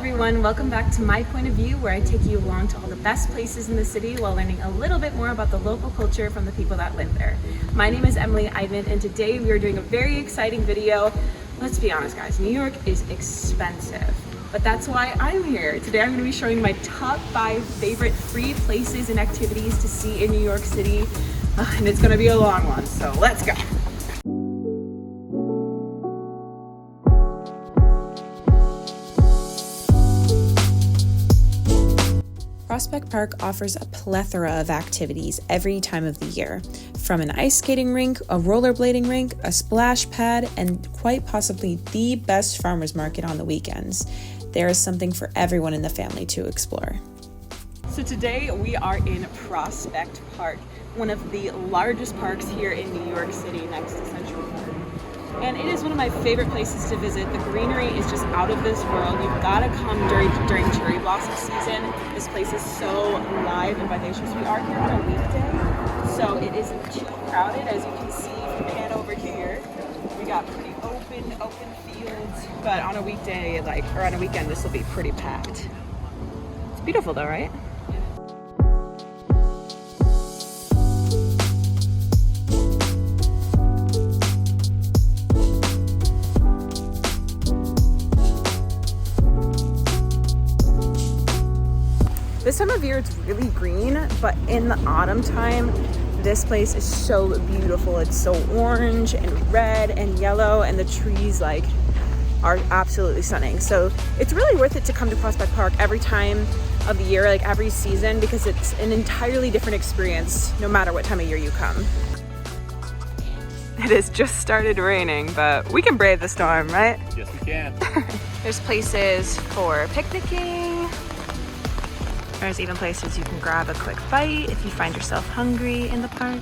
everyone, welcome back to My Point of View, where I take you along to all the best places in the city while learning a little bit more about the local culture from the people that live there. My name is Emily Ivan, and today we are doing a very exciting video. Let's be honest guys, New York is expensive, but that's why I'm here. Today I'm going to be showing my top 5 favorite free places and activities to see in New York City, and it's going to be a long one, so let's go. Prospect Park offers a plethora of activities every time of the year, from an ice skating rink, a rollerblading rink, a splash pad, and quite possibly the best farmers market on the weekends. There is something for everyone in the family to explore. So today we are in Prospect Park, one of the largest parks here in New York City next to Central Park. And it is one of my favorite places to visit. The greenery is just out of this world. You've got to come during cherry blossom season. This place is so live and vivacious. We are here on a weekday, so it isn't too crowded. As you can see, if you pan over here, we got pretty open fields. But on a weekday, or on a weekend, this will be pretty packed. It's beautiful though, right? This time of year it's really green, but in the autumn time, this place is so beautiful. It's so orange and red and yellow, and the trees are absolutely stunning. So it's really worth it to come to Prospect Park every time of the year, every season, because it's an entirely different experience no matter what time of year you come. It has just started raining, but we can brave the storm, right? Yes, we can. There's places for picnicking. There's even places you can grab a quick bite if you find yourself hungry in the park.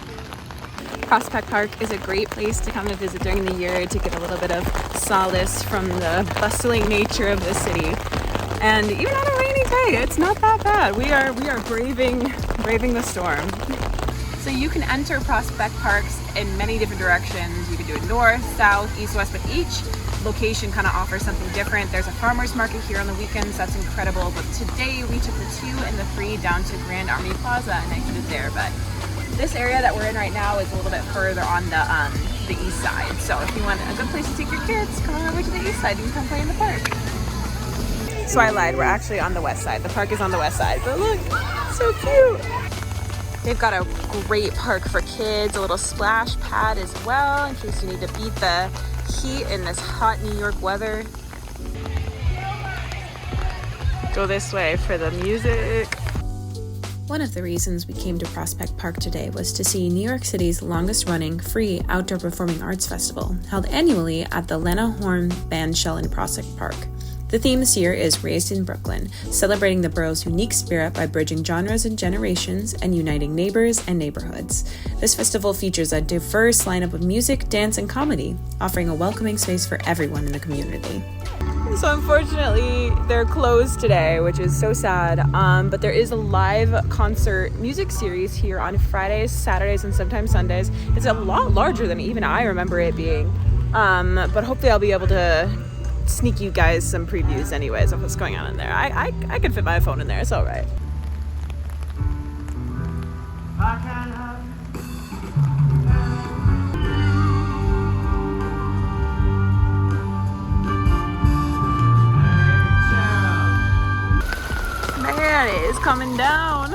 Prospect Park is a great place to come and visit during the year to get a little bit of solace from the bustling nature of the city. And even on a rainy day, it's not that bad. We are braving the storm. So you can enter Prospect Parks in many different directions. You can do it north, south, east, west, but each location kind of offers something different. There's a farmer's market here on the weekends. That's incredible. But today we took the 2 and the 3 down to Grand Army Plaza and exited there. But this area that we're in right now is a little bit further on the east side. So if you want a good place to take your kids, come on over to the east side. You can come play in the park. So I lied. We're actually on the west side. The park is on the west side. But look, so cute. They've got a great park for kids, a little splash pad as well in case you need to beat the heat in this hot New York weather. Go this way for the music. One of the reasons we came to Prospect Park today was to see New York City's longest running free outdoor performing arts festival, held annually at the Lena Horne Bandshell in Prospect Park. The theme this year is Raised in Brooklyn, celebrating the borough's unique spirit by bridging genres and generations and uniting neighbors and neighborhoods. This festival features a diverse lineup of music, dance, and comedy, offering a welcoming space for everyone in the community. So unfortunately, they're closed today, which is so sad, but there is a live concert music series here on Fridays, Saturdays, and sometimes Sundays. It's a lot larger than even I remember it being, but hopefully I'll be able to sneak you guys some previews anyways of what's going on in there. I can fit my phone in there, it's all right. Man, it is coming down.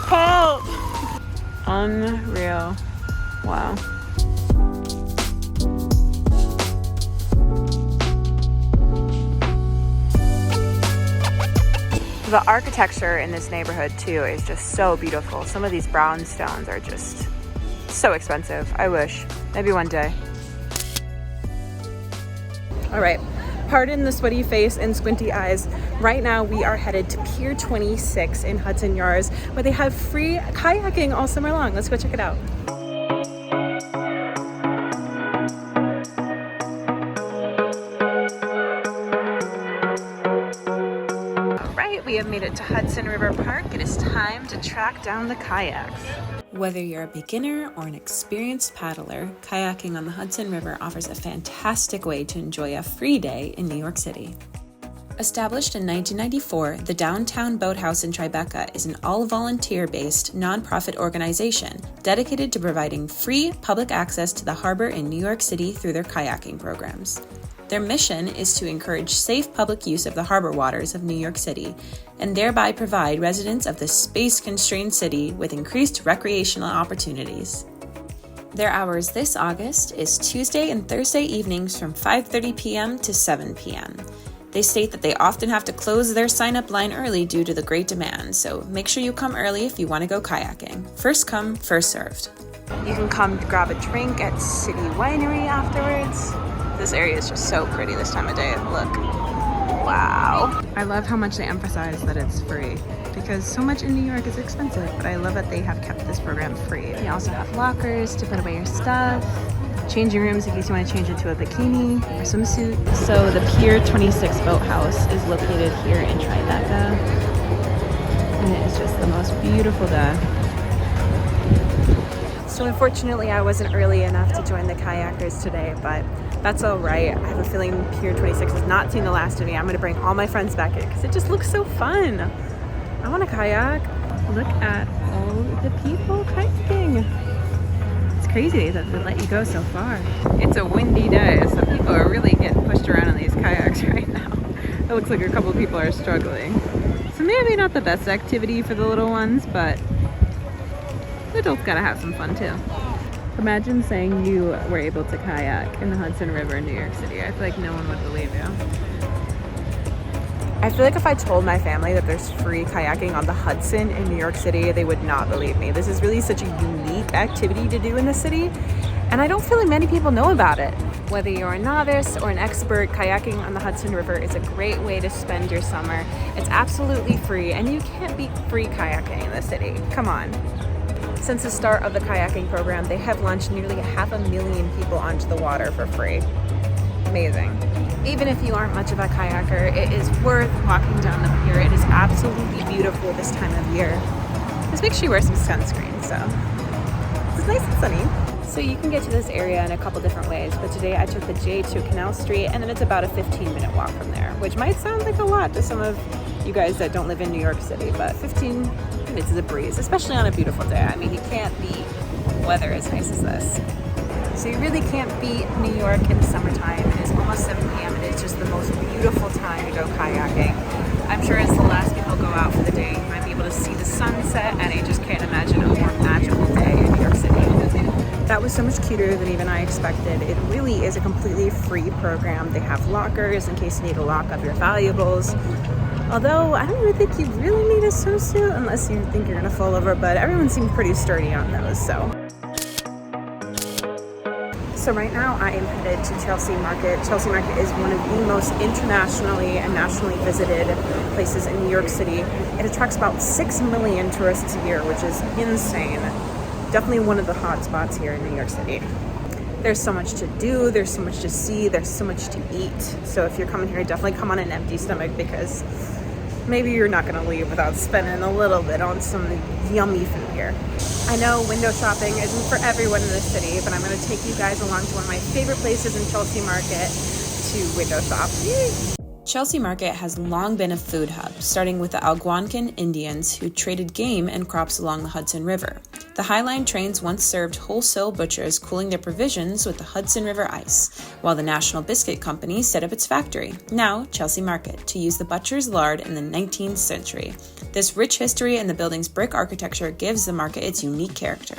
Help! Unreal. Wow. The architecture in this neighborhood too is just so beautiful. Some of these brownstones are just so expensive. I wish. Maybe one day. All right. Pardon the sweaty face and squinty eyes. Right now we are headed to Pier 26 in Hudson Yards, where they have free kayaking all summer long. Let's go check it out. We have made it to Hudson River Park. It is time to track down the kayaks. Whether you're a beginner or an experienced paddler, kayaking on the Hudson River offers a fantastic way to enjoy a free day in New York City. Established in 1994, the Downtown Boathouse in Tribeca is an all-volunteer-based nonprofit organization dedicated to providing free public access to the harbor in New York City through their kayaking programs. Their mission is to encourage safe public use of the harbor waters of New York City and thereby provide residents of this space-constrained city with increased recreational opportunities. Their hours this August is Tuesday and Thursday evenings from 5:30 p.m. to 7 p.m. They state that they often have to close their sign-up line early due to the great demand, so make sure you come early if you want to go kayaking. First come, first served. You can come grab a drink at City Winery afterwards. This area is just so pretty this time of day. Look. Wow. I love how much they emphasize that it's free because so much in New York is expensive, but I love that they have kept this program free. They also have lockers to put away your stuff, changing rooms in case you want to change into a bikini or swimsuit. So the Pier 26 Boathouse is located here in Tribeca, and it is just the most beautiful day. So unfortunately I wasn't early enough to join the kayakers today, but that's all right. I have a feeling Pier 26 has not seen the last of me. I'm gonna bring all my friends back here because it just looks so fun. I want to kayak. Look at all the people kayaking. It's crazy that they let you go so far. It's a windy day, so people are really getting pushed around in these kayaks right now. It looks like a couple of people are struggling. So maybe not the best activity for the little ones, but the adults gotta have some fun too. Imagine saying you were able to kayak in the Hudson River in New York City. I feel like no one would believe you. I feel like if I told my family that there's free kayaking on the Hudson in New York City, they would not believe me. This is really such a unique activity to do in the city, and I don't feel like many people know about it. Whether you're a novice or an expert, kayaking on the Hudson River is a great way to spend your summer. It's absolutely free, and you can't beat free kayaking in the city. Come on. Since the start of the kayaking program, they have launched nearly 500,000 people onto the water for free. Amazing. Even if you aren't much of a kayaker, it is worth walking down the pier. It is absolutely beautiful this time of year. Just make sure you wear some sunscreen, so it's nice and sunny. So you can get to this area in a couple different ways, but today I took the J to Canal Street, and then it's about a 15-minute walk from there, which might sound like a lot to some of you guys that don't live in New York City, but 15 minutes is a breeze, especially on a beautiful day. I mean, you can't beat weather as nice as this. So you really can't beat New York in the summertime. It is almost 7 p.m. It is just the most beautiful time to go kayaking. I'm sure as the last people go out for the day, you might be able to see the sunset, and I just can't imagine a more magical day in New York City. That was so much cuter than even I expected. It really is a completely free program. They have lockers in case you need to lock up your valuables. Although, I don't even think you really need a swimsuit unless you think you're gonna fall over, but everyone seemed pretty sturdy on those, so. So right now I am headed to Chelsea Market. Chelsea Market is one of the most internationally and nationally visited places in New York City. It attracts about 6 million tourists a year, which is insane. Definitely one of the hot spots here in New York City. There's so much to do, there's so much to see, there's so much to eat. So if you're coming here, definitely come on an empty stomach because maybe you're not gonna leave without spending a little bit on some yummy food here. I know window shopping isn't for everyone in the city, but I'm gonna take you guys along to one of my favorite places in Chelsea Market to window shop. Chelsea Market has long been a food hub, starting with the Algonquin Indians who traded game and crops along the Hudson River. The Highline trains once served wholesale butchers cooling their provisions with the Hudson River ice, while the National Biscuit Company set up its factory, now Chelsea Market, to use the butcher's lard in the 19th century. This rich history and the building's brick architecture gives the market its unique character.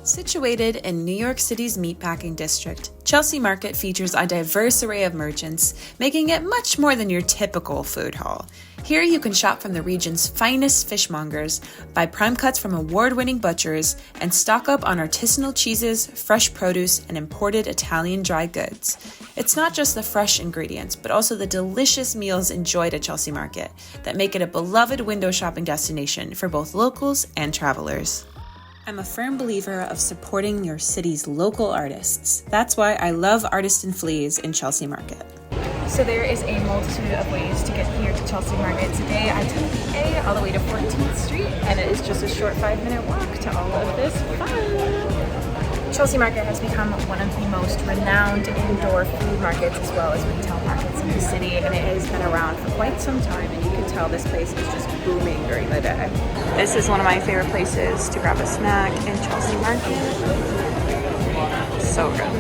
Situated in New York City's meatpacking district, Chelsea Market features a diverse array of merchants, making it much more than your typical food hall. Here you can shop from the region's finest fishmongers, buy prime cuts from award-winning butchers, and stock up on artisanal cheeses, fresh produce, and imported Italian dry goods. It's not just the fresh ingredients, but also the delicious meals enjoyed at Chelsea Market that make it a beloved window shopping destination for both locals and travelers. I'm a firm believer of supporting your city's local artists. That's why I love Artist and Fleas in Chelsea Market. So there is a multitude of ways to get here to Chelsea Market. Today I took the A all the way to 14th Street, and it is just a short 5-minute walk to all of this fun. Chelsea Market has become one of the most renowned indoor food markets as well as retail markets in the city, and it has been around for quite some time, and you can tell this place is just booming during the day. This is one of my favorite places to grab a snack in Chelsea Market. So good.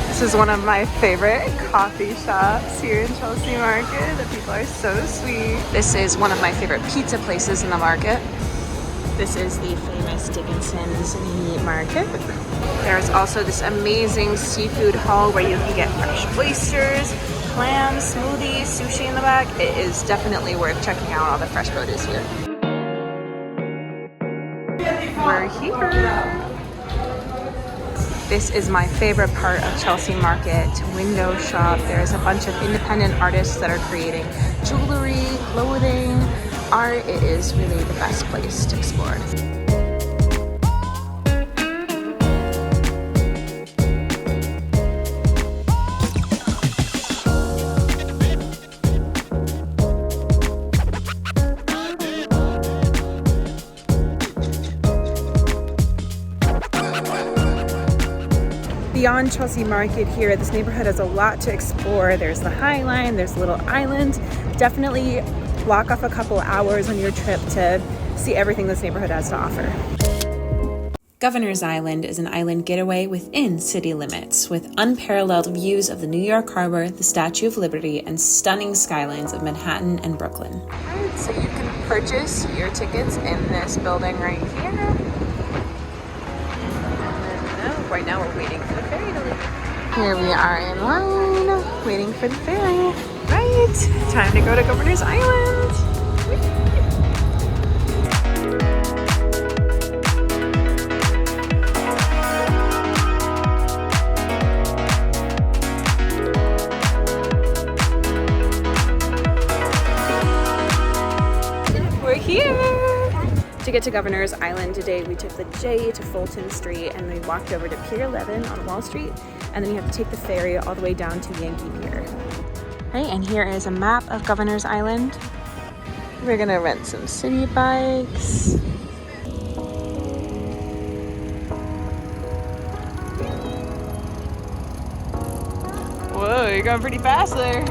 This is one of my favorite coffee shops here in Chelsea Market. The people are so sweet. This is one of my favorite pizza places in the market. This is the famous Dickinson's Meat Market. There's also this amazing seafood hall where you can get fresh oysters, clams, smoothies, sushi in the back. It is definitely worth checking out all the fresh produce here. We're here. This is my favorite part of Chelsea Market, window shop. There's a bunch of independent artists that are creating jewelry, clothing, art. It is really the best place to explore. Beyond Chelsea Market here, this neighborhood has a lot to explore. There's the High Line, there's a little island. Definitely block off a couple hours on your trip to see everything this neighborhood has to offer. Governor's Island is an island getaway within city limits, with unparalleled views of the New York Harbor, the Statue of Liberty, and stunning skylines of Manhattan and Brooklyn. Alright, so you can purchase your tickets in this building right here. Right now we're waiting for the ferry to leave. Here we are in line, waiting for the ferry. Right, time to go to Governor's Island. We're here. To get to Governor's Island today, we took the J to Fulton Street and we walked over to Pier 11 on Wall Street, and then you have to take the ferry all the way down to Yankee Pier. Right, and here is a map of Governor's Island. We're gonna rent some city bikes. Whoa, you're going pretty fast there.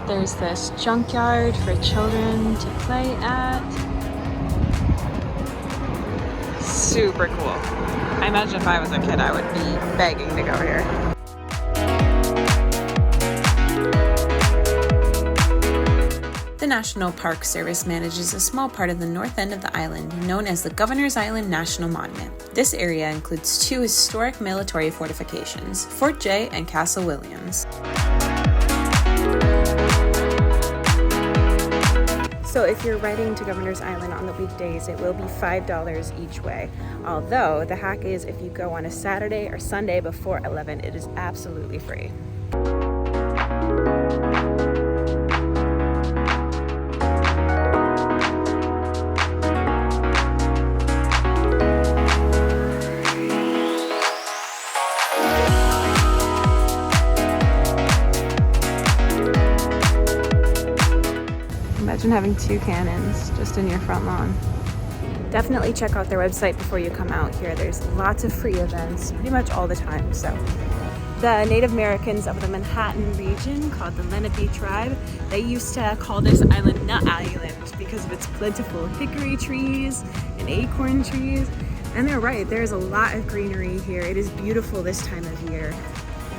There's this junkyard for children to play at. Super cool. I imagine if I was a kid, I would be begging to go here. The National Park Service manages a small part of the north end of the island, known as the Governor's Island National Monument. This area includes 2 historic military fortifications, Fort Jay and Castle Williams. So if you're riding to Governor's Island on the weekdays, it will be $5 each way. Although the hack is if you go on a Saturday or Sunday before 11, it is absolutely free. Imagine having 2 cannons just in your front lawn. Definitely check out their website before you come out here. There's lots of free events pretty much all the time. So the Native Americans of the Manhattan region, called the Lenape tribe, they used to call this island Nut Island because of its plentiful hickory trees and acorn trees. And they're right, there's a lot of greenery here. It is beautiful this time of year.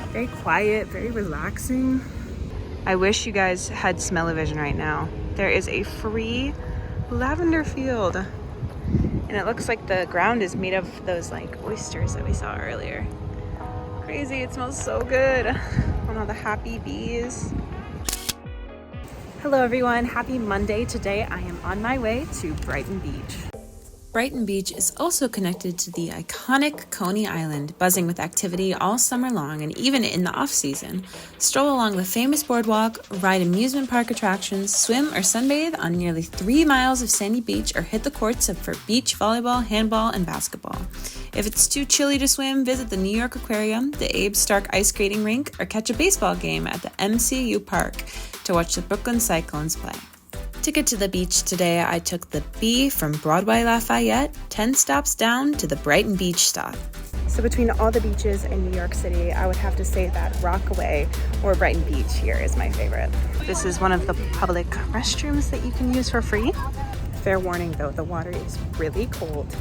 Very quiet, very relaxing. I wish you guys had smell-o-vision right now. There is a free lavender field, and it looks like the ground is made of those like oysters that we saw earlier. Crazy, it smells so good. On all the happy bees. Hello everyone, happy Monday. Today I am on my way to Brighton Beach. Brighton Beach is also connected to the iconic Coney Island, buzzing with activity all summer long and even in the off-season. Stroll along the famous boardwalk, ride amusement park attractions, swim or sunbathe on nearly 3 miles of sandy beach, or hit the courts for beach volleyball, handball, and basketball. If it's too chilly to swim, visit the New York Aquarium, the Abe Stark ice skating rink, or catch a baseball game at the MCU Park to watch the Brooklyn Cyclones play. To get to the beach today, I took the B from Broadway Lafayette, 10 stops down to the Brighton Beach stop. So between all the beaches in New York City, I would have to say that Rockaway or Brighton Beach here is my favorite. This is one of the public restrooms that you can use for free. Fair warning though, the water is really cold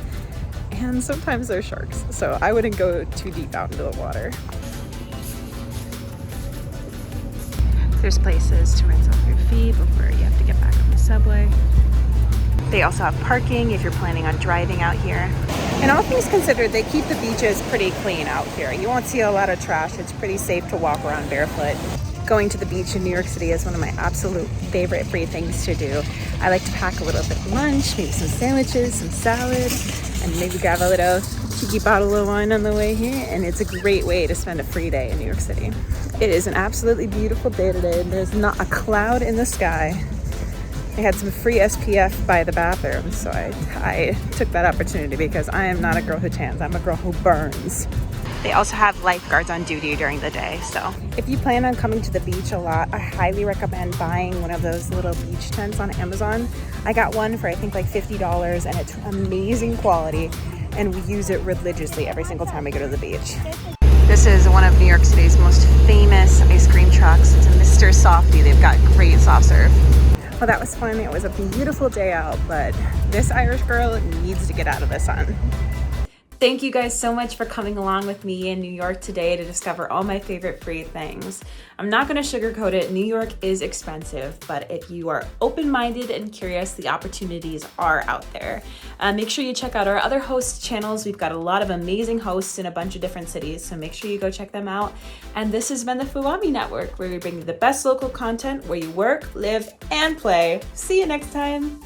and sometimes there's sharks, so I wouldn't go too deep out into the water. There's places to rinse off your feet before you have to get back on the subway. They also have parking if you're planning on driving out here. And all things considered, they keep the beaches pretty clean out here. You won't see a lot of trash. It's pretty safe to walk around barefoot. Going to the beach in New York City is one of my absolute favorite free things to do. I like to pack a little bit of lunch, maybe some sandwiches, some salad, and maybe grab a little cheeky bottle of wine on the way here. And it's a great way to spend a free day in New York City. It is an absolutely beautiful day today. There's not a cloud in the sky. I had some free SPF by the bathroom, so I took that opportunity because I am not a girl who tans, I'm a girl who burns. They also have lifeguards on duty during the day, so if you plan on coming to the beach a lot, I highly recommend buying one of those little beach tents on Amazon. I got one for I think like $50 and it's amazing quality, and we use it religiously every single time we go to the beach. This is one of New York City's most famous ice cream trucks. It's a Mr. Softy. They've got great soft serve. Well, that was fun. It was a beautiful day out, but this Irish girl needs to get out of the sun. Thank you guys so much for coming along with me in New York today to discover all my favorite free things. I'm not going to sugarcoat it. New York is expensive, but if you are open-minded and curious, the opportunities are out there. Make sure you check out our other host channels. We've got a lot of amazing hosts in a bunch of different cities, so make sure you go check them out. And this has been the FUAME Network, where we bring you the best local content where you work, live, and play. See you next time.